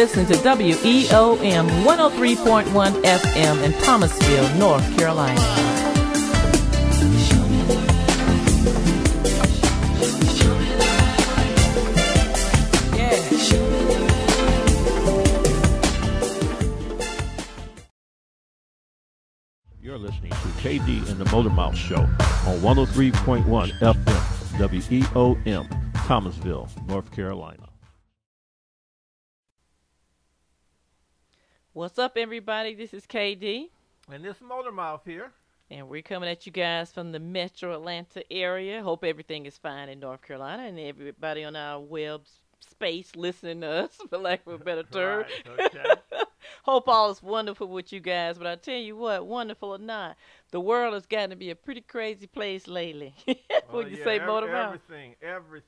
listening to WEOM 103.1 FM in Thomasville, North Carolina. You're listening to KD and the Motor Mouth Show on 103.1 FM, WEOM, Thomasville, North Carolina. What's up, everybody? This is KD. And this Motor Mouth here. And we're coming at you guys from the metro Atlanta area. Hope everything is fine in North Carolina and everybody on our web space listening to us, for lack of a better term. Right, okay. Hope all is wonderful with you guys. But I tell you what, wonderful or not, the world has gotten to be a pretty crazy place lately. Would you say, Motor Mouth? Everything.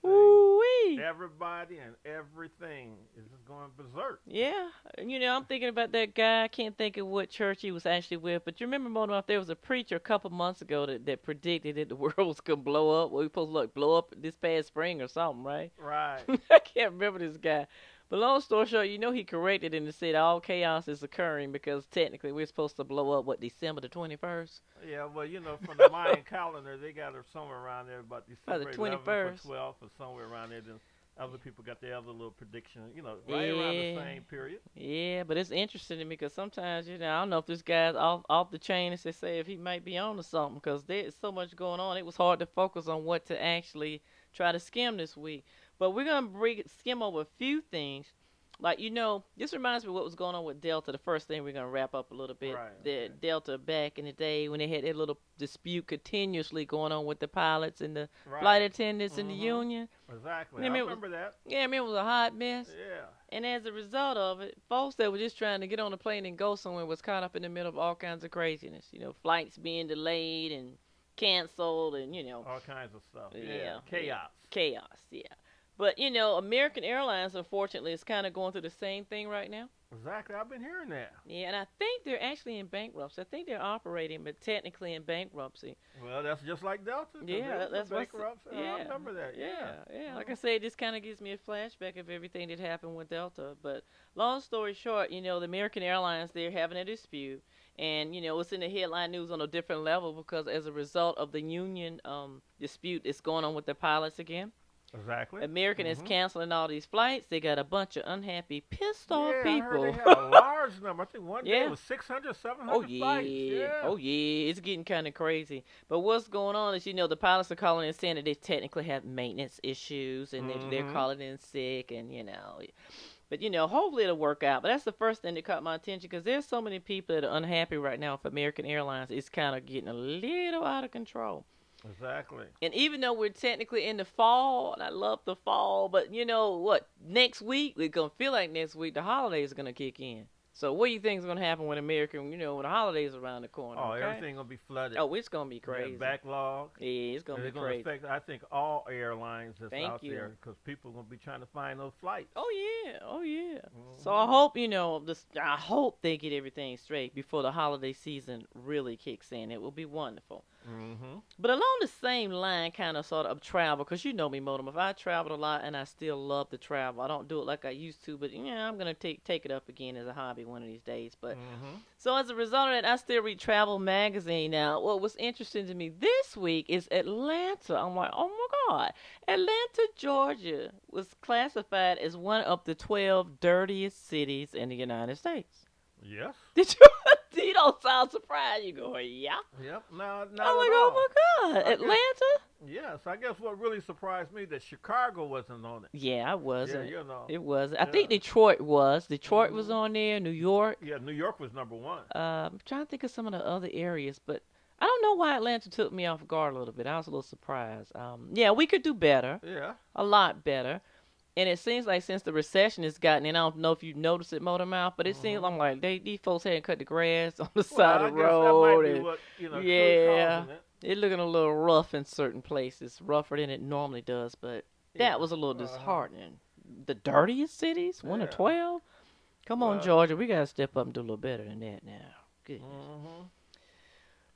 Ooh-wee. Everybody and everything is just going berserk. Yeah. You know, I'm thinking about that guy. I can't think of what church he was actually with. But you remember, Motor Mouth, there was a preacher a couple months ago that predicted that the world was going to blow up. Well, we supposed to blow up this past spring or something, right? Right. I can't remember this guy. But long story short, you know, he corrected and said all chaos is occurring because technically we're supposed to blow up, December the 21st? Yeah, well, you know, from the Mayan calendar, they got her somewhere around there about December the 11th 21st. or 12th or somewhere around there. Then other people got their other little prediction, you know, right around the same period. Yeah, but it's interesting to me because sometimes, you know, I don't know if this guy's off the chain, as they say, if he might be on to something because there's so much going on. It was hard to focus on what to actually try to skim this week. But we're going to skim over a few things. Like, you know, this reminds me of what was going on with Delta. The first thing we're going to wrap up a little bit. Right, The Delta back in the day when they had that little dispute continuously going on with the pilots and the flight attendants and the union. Exactly. I remember that. Yeah, I mean, it was a hot mess. Yeah. And as a result of it, folks that were just trying to get on a plane and go somewhere was caught up in the middle of all kinds of craziness. You know, flights being delayed and canceled and, you know. All kinds of stuff. Yeah. Chaos, yeah. But, you know, American Airlines, unfortunately, is kind of going through the same thing right now. Exactly. I've been hearing that. Yeah, and I think they're actually in bankruptcy. I think they're operating, but technically in bankruptcy. Well, that's just like Delta. Yeah, that's bankruptcy. Yeah, I remember that. Yeah. Like I say, it just kind of gives me a flashback of everything that happened with Delta. But long story short, you know, the American Airlines, they're having a dispute. And, you know, it's in the headline news on a different level because as a result of the union dispute, it's going on with the pilots again. Exactly. American is canceling all these flights. They got a bunch of unhappy, pissed off people. I heard they had a large number. I think one day it was 600, 700 flights. Oh, yeah. It's getting kind of crazy. But what's going on is, you know, the pilots are calling in saying that they technically have maintenance issues, and they're calling in sick, and, you know. But, you know, hopefully it'll work out. But that's the first thing that caught my attention because there's so many people that are unhappy right now with American Airlines. It's kind of getting a little out of control. Exactly. And even though we're technically in the fall, and I love the fall, but you know what? Next week, it's going to feel like next week, the holidays are going to kick in. So what do you think is going to happen when American, you know, when the holidays are around the corner? Oh, okay? everything going to be flooded. Oh, it's going to be crazy. Backlog. Yeah, it's going to be crazy. It's going to affect, I think, all airlines that's out there because people are going to be trying to find those flights. Oh, yeah. So I hope, you know, I hope they get everything straight before the holiday season really kicks in. It will be wonderful. But along the same line, kind of sort of travel, because you know me, Modem. If I travel a lot and I still love to travel, I don't do it like I used to, but yeah, I'm gonna take it up again as a hobby one of these days. But so as a result of that, I still read Travel Magazine now. What was interesting to me this week is Atlanta. I'm like, oh my God, Atlanta, Georgia was classified as one of the 12 dirtiest cities in the United States. Yes. Did you? You don't sound surprised. You go, yeah. Yep. No, I'm like, oh my God, Atlanta. Yes, I guess what really surprised me that Chicago wasn't on it. Yeah, I wasn't. Yeah, you know. It wasn't. I think Detroit was. Detroit was on there. New York. Yeah, New York was number one. I'm trying to think of some of the other areas, but I don't know why Atlanta took me off guard a little bit. I was a little surprised. Yeah, we could do better. Yeah. A lot better. And it seems like since the recession has gotten, and I don't know if you noticed it, Motor Mouth, but it seems like these folks hadn't cut the grass on the side of the road. That might be what, you know, it's looking a little rough in certain places, rougher than it normally does. But that was a little disheartening. The dirtiest cities, 1 to 12. Come on, Georgia, we gotta step up and do a little better than that now. Goodness.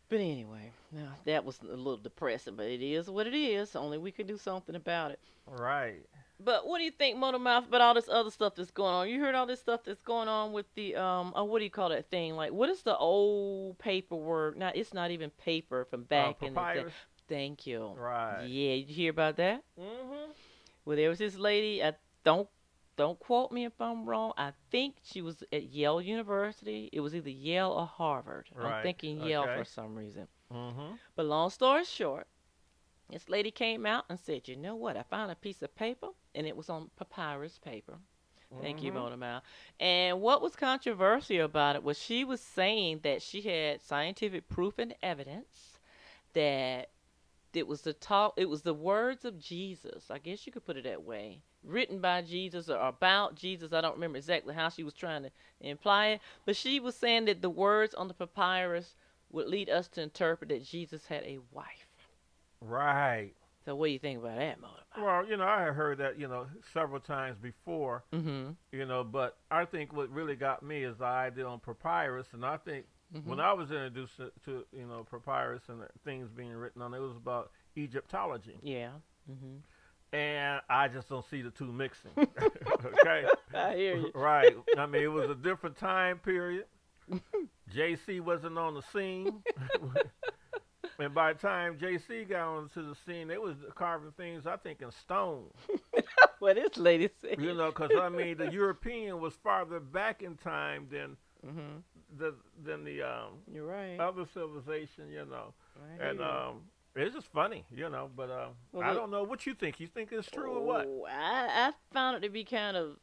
But anyway, now that was a little depressing, but it is what it is. Only we can do something about it. Right. But what do you think, Motormouth, about all this other stuff that's going on? You heard all this stuff that's going on with the what do you call that thing? Like, what is the old paperwork? Now, it's not even paper from back in the day. Thank you. Right. Yeah, did you hear about that? Mm-hmm. Well, there was this lady. Don't quote me if I'm wrong. I think she was at Yale University. It was either Yale or Harvard. Right. I'm thinking Yale for some reason. Mm-hmm. But long story short, this lady came out and said, "You know what? I found a piece of paper, and it was on papyrus paper." Thank you, Mona Mal. And what was controversial about it was she was saying that she had scientific proof and evidence that it was the words of Jesus. I guess you could put it that way. Written by Jesus or about Jesus. I don't remember exactly how she was trying to imply it, but she was saying that the words on the papyrus would lead us to interpret that Jesus had a wife. Right. So what do you think about that, Mona? Well, I had heard that, several times before, Mm-hmm. but I think what really got me is the idea on papyrus, and I think when I was introduced to papyrus and things being written on it, was about Egyptology. Yeah. Mm-hmm. And I just don't see the two mixing. Okay? I hear you. Right. I mean, it was a different time period. JC wasn't on the scene. And by the time JC got onto the scene, they was carving things, I think, in stone. What this lady said. Because, the European was farther back in time than the You're right. other civilization, And it's just funny, but Well, I don't know what you think. You think it's true or what? I found it to be kind of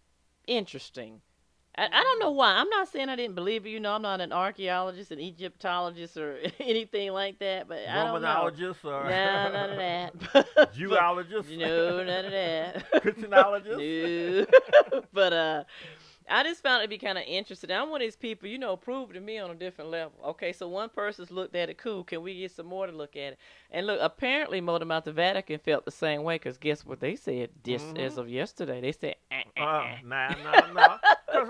interesting. I don't know why. I'm not saying I didn't believe it. I'm not an archaeologist, an Egyptologist, or anything like that. But I don't know. Romanologist or No, none of that. Jeologist? No, none of that. Christianologist? No. But I just found it to be kind of interesting. I'm one of these people, prove to me on a different level. Okay, so one person's looked at it, cool. Can we get some more to look at it? And look, apparently, Motormouth, the Vatican felt the same way, because guess what they said just as of yesterday? They said, Nah. Because,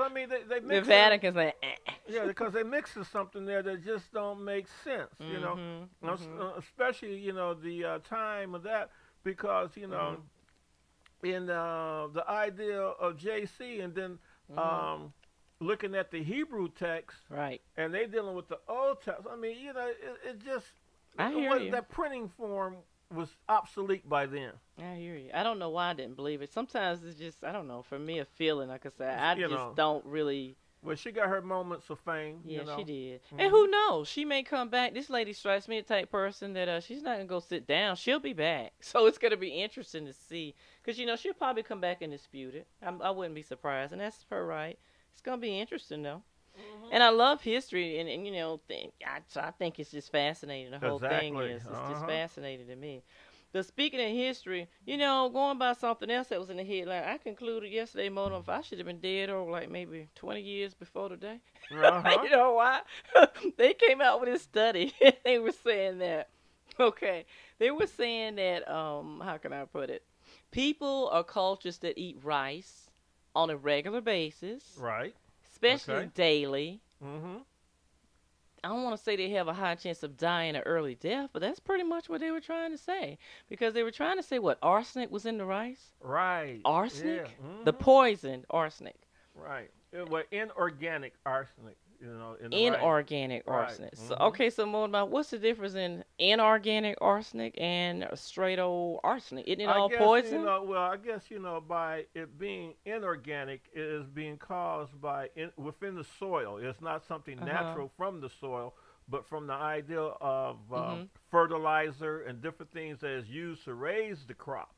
they mix the Vatican's like, Yeah, because they mixing something there that just don't make sense, Especially, the time of that, because, in the idea of JC and then looking at the Hebrew text, right, and they dealing with the Old Testament. It just I hear you. That printing form was obsolete by then. I hear you. I don't know why I didn't believe it. Sometimes it's just, I don't know, for me a feeling, like I said, I just don't really. Well, she got her moments of fame. Yeah, she did. And who knows? She may come back. This lady strikes me a type person that she's not going to go sit down. She'll be back. So it's going to be interesting to see. Because, she'll probably come back and dispute it. I wouldn't be surprised. And that's her right. It's going to be interesting, though. And I love history. And I think it's just fascinating. The whole thing is. It's just fascinating to me. But speaking of history, going by something else that was in the headline, I concluded yesterday, Mona, if I should have been dead over like maybe 20 years before today. You know why? They came out with a study. They were saying that, they were saying that, how can I put it? People or cultures that eat rice on a regular basis. Right. Especially daily. Mm-hmm. I don't want to say they have a high chance of dying an early death, but that's pretty much what they were trying to say. Because they were trying to say, what, arsenic was in the rice? Right. Arsenic? Yeah. Mm-hmm. The poison arsenic. Right. Well, inorganic arsenic, in the inorganic arsenic. Right. So, so Moldman, what's the difference in inorganic arsenic and straight old arsenic? Isn't it all poison? I guess, by it being inorganic, it is being caused by within the soil. It's not something natural from the soil, but from the idea of fertilizer and different things that is used to raise the crops.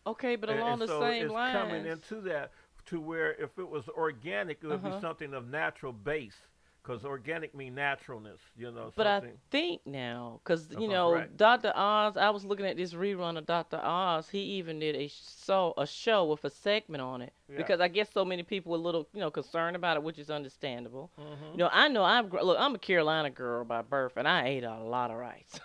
Okay, but along the same lines. So it's coming into that to where if it was organic, it would be something of natural base. Because organic mean naturalness, But I think now, because, Dr. Oz, I was looking at this rerun of Dr. Oz. He even did a show with a segment on it. Yeah. Because I guess so many people were a little, concerned about it, which is understandable. I know I'm a Carolina girl by birth, and I ate a lot of rice.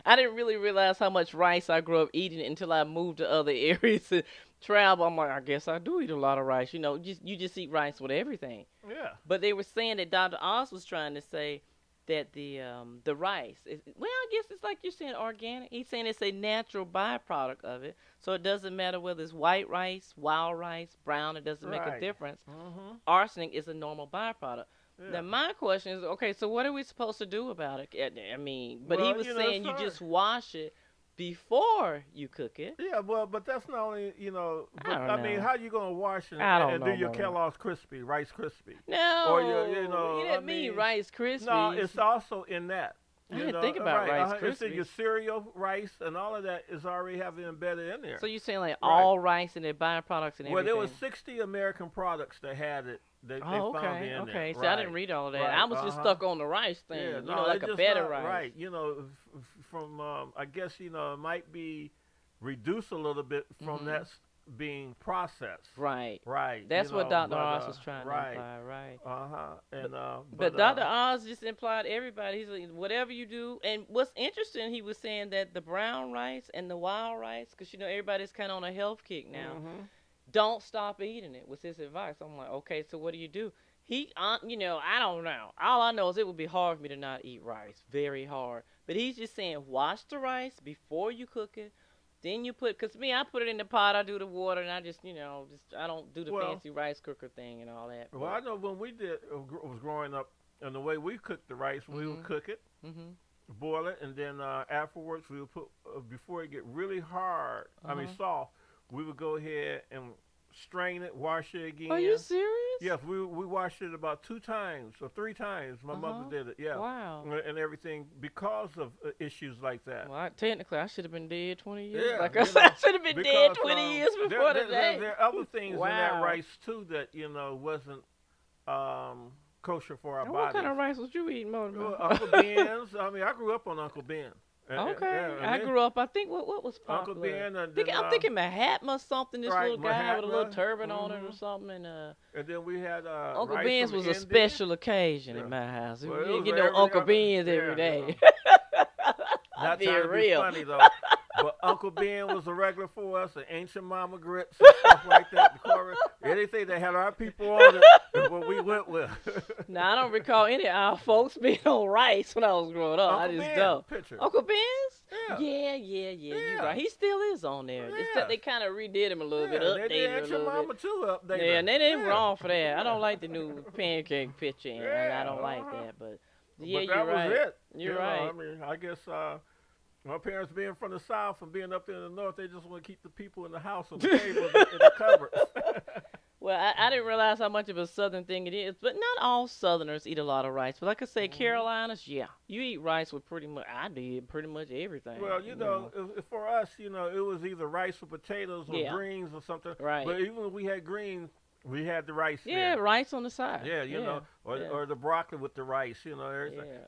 I didn't really realize how much rice I grew up eating until I moved to other areas and travel. I'm like, I guess I do eat a lot of rice. You just eat rice with everything. Yeah. But they were saying that Dr. Oz was trying to say that the rice is, well, I guess it's like you're saying organic. He's saying it's a natural byproduct of it, so it doesn't matter whether it's white rice, wild rice, brown. It doesn't make a difference. Arsenic is a normal byproduct. Now my question is, okay, so what are we supposed to do about it? I mean, but he was saying you just wash it before you cook it. Yeah, well, but that's not only, but I mean, how you gonna wash it and do your Kellogg's Crispy, Rice Krispie? No, or you didn't mean Rice Krispies. No, it's also in that. I didn't think about Rice Krispies. It's in your cereal, rice, and all of that is already having embedded in there. So you're saying like all rice and their byproducts and everything? Well, there was 60 American products that had it. They found in okay. there. So I didn't read all of that. I was just stuck on the rice thing. Like a better rice. Right. From I guess it might be reduced a little bit from that being processed. Right. Right. That's what Dr. Oz was trying to imply. Right. And but Dr. Oz just implied everybody. He's like, whatever you do. And what's interesting, he was saying that the brown rice and the wild rice, because everybody's kind of on a health kick now. Don't stop eating it was his advice. I'm like, okay, so what do you do? I don't know. All I know is it would be hard for me to not eat rice. Very hard. But he's just saying wash the rice before you cook it. Then you because I put it in the pot, I do the water, and I just, I don't do the fancy rice cooker thing and all that. Well, I know when we was growing up, and the way we cooked the rice, we would cook it, boil it, and then afterwards we would put, before it get really hard, soft, we would go ahead and strain it, wash it again. Are you serious? Yes, we washed it about 2 times or 3 times. My mother did it. Yeah. Wow. And everything because of issues like that. Well, technically, I should have been dead 20 years. Yeah, I should have been dead 20 years before today. There are other things in that rice too that wasn't kosher for our bodies. What kind of rice was you eating, Motor? Uncle Ben's. I grew up on Uncle Ben. I grew up. I think what was popular? Uncle Ben. I'm thinking Mahatma or something. This little guy with a little turban on it or something. And then we had Uncle Ben's was a special occasion in my house. Well, you get no Uncle Ben's every day. Not being trying to real. be funny though. But Uncle Ben was a regular for us, an ancient mama grits and stuff like that. Anything that had our people on it is what we went with. Now, I don't recall any of our folks being on rice when I was growing up. Uncle I just Ben don't. Picture. Uncle Ben's? Yeah. You're right. He still is on there. Except they kind of redid him a little bit, updated they him a did your little mama bit. too updated. Yeah, and they ain't wrong for that. I don't like the new pancake picture. And I don't like that, but yeah, but that you're right. was it. You're right. I guess my parents being from the South and being up there in the North, they just want to keep the people in the house on the table in the cupboards. Well, I didn't realize how much of a Southern thing it is, but not all Southerners eat a lot of rice. But like I say, Carolinas, you eat rice with pretty much everything. Well, for us, it was either rice or potatoes or greens or something. Right. But even when we had greens, we had the rice there. there. Rice on the side. Or the broccoli with the rice,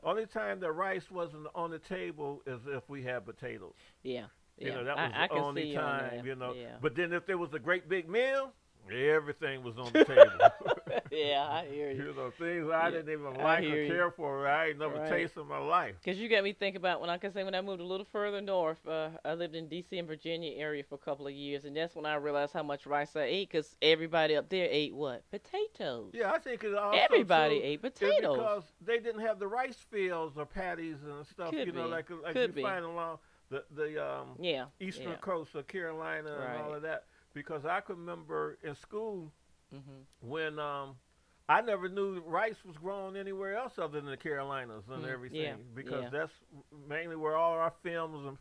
Only time the rice wasn't on the table is if we had potatoes. Yeah. That was I the can only see time, Yeah. But then if there was a great big meal, everything was on the table. Yeah, I hear you. Things I didn't even like or care for, I ain't never tasted in my life. Because you got me thinking about when I moved a little further north, I lived in D.C. and Virginia area for a couple of years, and that's when I realized how much rice I ate, because everybody up there ate what? Potatoes. Yeah, I think it also everybody ate potatoes. Because they didn't have the rice fields or patties and stuff, like you find along the eastern coast of Carolina and all of that. Because I can remember in school when I never knew rice was grown anywhere else other than the Carolinas and everything. Because that's mainly where all our films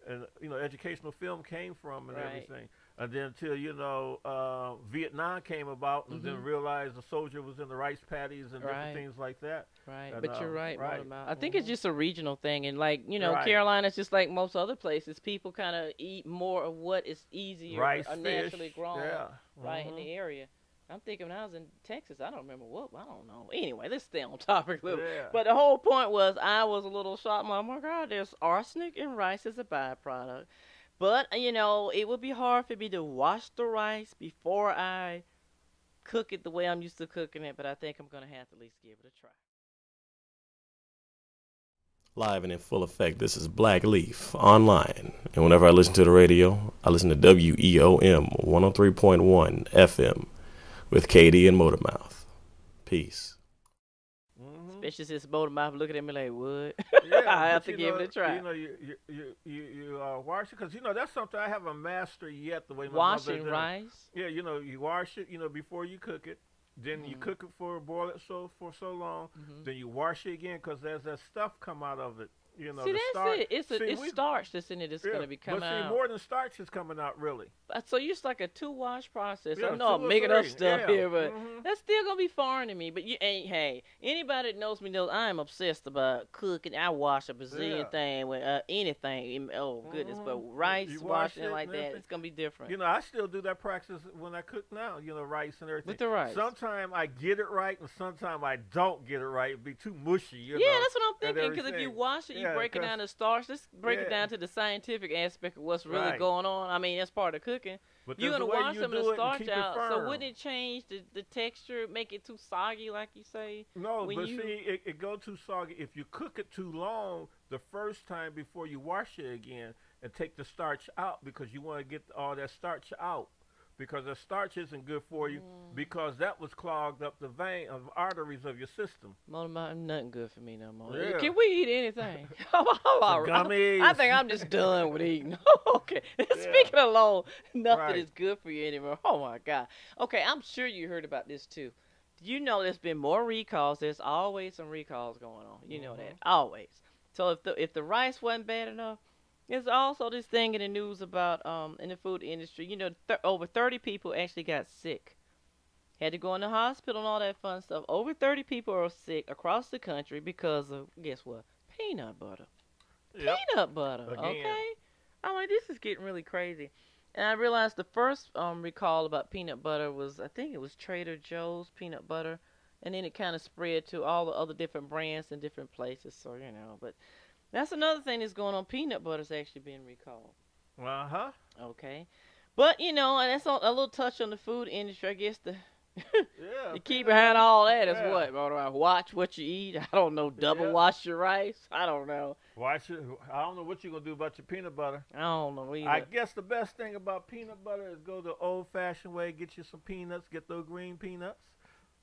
and educational film came from and everything. And then until Vietnam came about and then realized the soldier was in the rice paddies and different things like that. Right, and, but you're right. I think it's just a regional thing, and Carolina's just like most other places. People kind of eat more of what is easier rice, or naturally grown, in the area. I'm thinking when I was in Texas, I don't remember I don't know. Anyway, let's stay on topic a little. Yeah. But the whole point was I was a little shocked. I'm like, oh my God, there's arsenic in rice as a byproduct. But, it would be hard for me to wash the rice before I cook it the way I'm used to cooking it. But I think I'm going to have to at least give it a try. Live and in full effect, this is Black Leaf online. And whenever I listen to the radio, I listen to WEOM 103.1 FM with Kaye and Motormouth. Peace. Especially since both of my looking at me like, what? Yeah, I have but to give it a try. You know, you wash it because that's something I haven't mastered yet. The way my mother Washing does. rice. Yeah, you wash it. Before you cook it. Then you cook it boil it for so long. Then you wash it again because there's that stuff come out of it. See, the that's starch. it. It's starch that's in it that's going to be coming out. But see, more than starch is coming out, really. So it's like a 2-wash process. Yeah, I know I'm making up stuff here, but Mm-hmm. that's still going to be foreign to me. But hey, anybody that knows me knows I am obsessed about cooking. I wash a bazillion things with anything. Oh, goodness. But rice, washing it like that, it's going to be different. I still do that practice when I cook now, rice and everything. With the rice. Sometimes I get it right and sometimes I don't get it right. It'd be too mushy, Yeah, that's what I'm thinking. Because if you wash it, you break it down to starch. Let's break it down to the scientific aspect of what's really going on. I mean, that's part of cooking. But you're going to wash some of the starch out. So wouldn't it change the texture, make it too soggy, like you say? No, see, it go too soggy. If you cook it too long the first time before you wash it again and take the starch out because you want to get all that starch out. Because the starch isn't good for you because that was clogged up the arteries of your system. Nothing good for me no more. Yeah. Can we eat anything? Gummies. I think I'm just done with eating. Okay. Speaking of alone, nothing is good for you anymore. Oh, my God. Okay, I'm sure you heard about this, too. You know there's been more recalls. There's always some recalls going on. You know that. Always. So if the rice wasn't bad enough, there's also this thing in the news about in the food industry. Over 30 people actually got sick. Had to go in the hospital and all that fun stuff. Over 30 people are sick across the country because of, guess what? Peanut butter. Yep. Peanut butter. Again. Okay? I'm like, this is getting really crazy. And I realized the first recall about peanut butter was, I think it was Trader Joe's peanut butter. And then it kind of spread to all the other different brands in different places. So, but... that's another thing that's going on. Peanut butter is actually being recalled. Uh-huh. Okay. But, and that's a little touch on the food industry. I guess the key behind all that is what? Watch what you eat. I don't know. Double wash your rice. I don't know. I don't know what you're going to do about your peanut butter. I don't know either. I guess the best thing about peanut butter is go the old-fashioned way. Get you some peanuts. Get those green peanuts.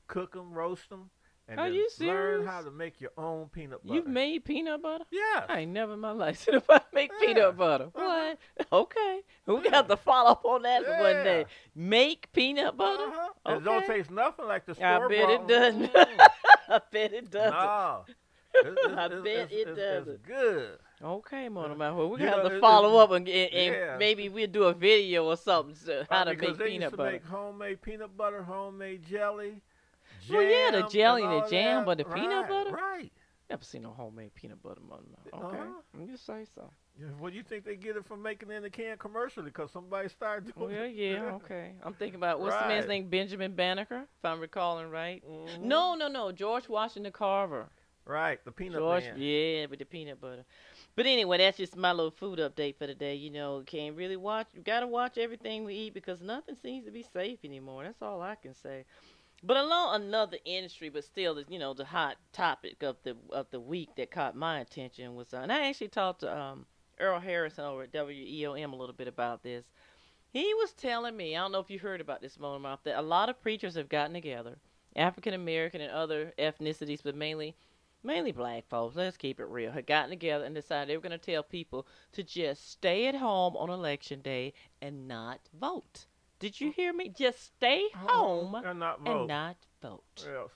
Cook them. Roast them. And Are then you serious? learn how to make your own peanut butter. You've made peanut butter? Yeah. I ain't never in my life seen nobody make peanut butter. What? Okay. We got to follow up on that one day. Make peanut butter? Okay. It don't taste nothing like the store I bet it doesn't. I bet it doesn't. No. I bet it doesn't. It's good. Okay, Well, we have to follow up and maybe we'll do a video or something how to make peanut butter. Because they used to make homemade peanut butter, homemade jelly. Well, yeah, the jelly and the jam, that. but the peanut butter? Right. Never seen no homemade peanut butter, Okay, let me say so. Yeah, well, you think they get it from making it in the can commercially because somebody started doing it? Yeah, okay. I'm thinking about, what's the man's name, Benjamin Banneker, if I'm recalling right? Mm-hmm. No, George Washington Carver. Right, the peanut man. Yeah, with the peanut butter. But anyway, that's just my little food update for the day. Can't really watch. You got to watch everything we eat because nothing seems to be safe anymore. That's all I can say. But along another industry, but still, the hot topic of the week that caught my attention was, and I actually talked to Earl Harrison over at WEOM a little bit about this. He was telling me, I don't know if you heard about this, Mona, that a lot of preachers have gotten together, African American and other ethnicities, but mainly black folks, let's keep it real, had gotten together and decided they were going to tell people to just stay at home on election day and not vote. Did you hear me? Just stay home and not vote. Yes.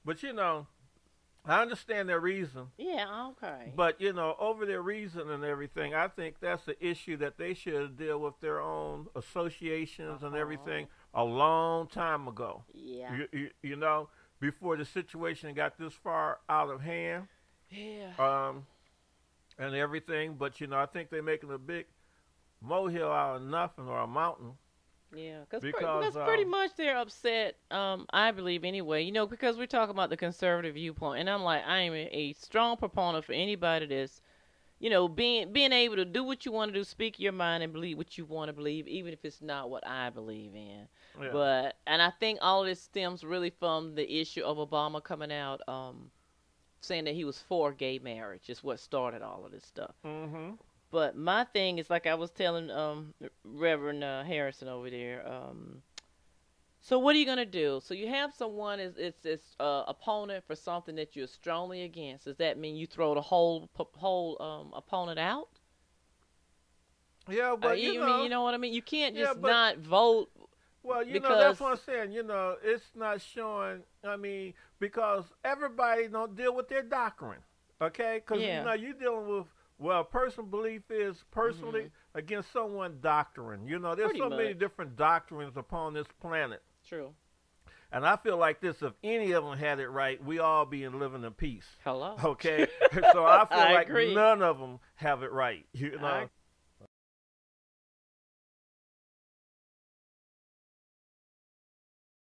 But, I understand their reason. Yeah, okay. But, over their reason and everything, I think that's the issue that they should deal with their own associations and everything a long time ago. Yeah. Before the situation got this far out of hand. Yeah. And everything. But, I think they're making a big molehill out of nothing or a mountain. Yeah, because pretty much they're upset, I believe anyway, because we're talking about the conservative viewpoint, and I'm like, I am a strong proponent for anybody that's, being able to do what you want to do, speak your mind, and believe what you want to believe, even if it's not what I believe in. Yeah. And I think all of this stems really from the issue of Obama coming out, saying that he was for gay marriage, is what started all of this stuff. Mm-hmm. But my thing is, like I was telling Reverend Harrison over there, So what are you gonna do? So you have someone is it's this opponent for something that you're strongly against. Does that mean you throw the whole opponent out? Yeah, but You mean you know what I mean? You can't yeah, just but not vote well, because that's what I'm saying. It's not showing. I mean, because everybody don't deal with their doctrine, okay? Because yeah. you're dealing with a person's belief is personally against someone's doctrine. There's Pretty so many much. different doctrines upon this planet, True. and I feel like this: if any of them had it right, we all be living in peace. Hello. Okay, so I feel I like agree. none of them have it right.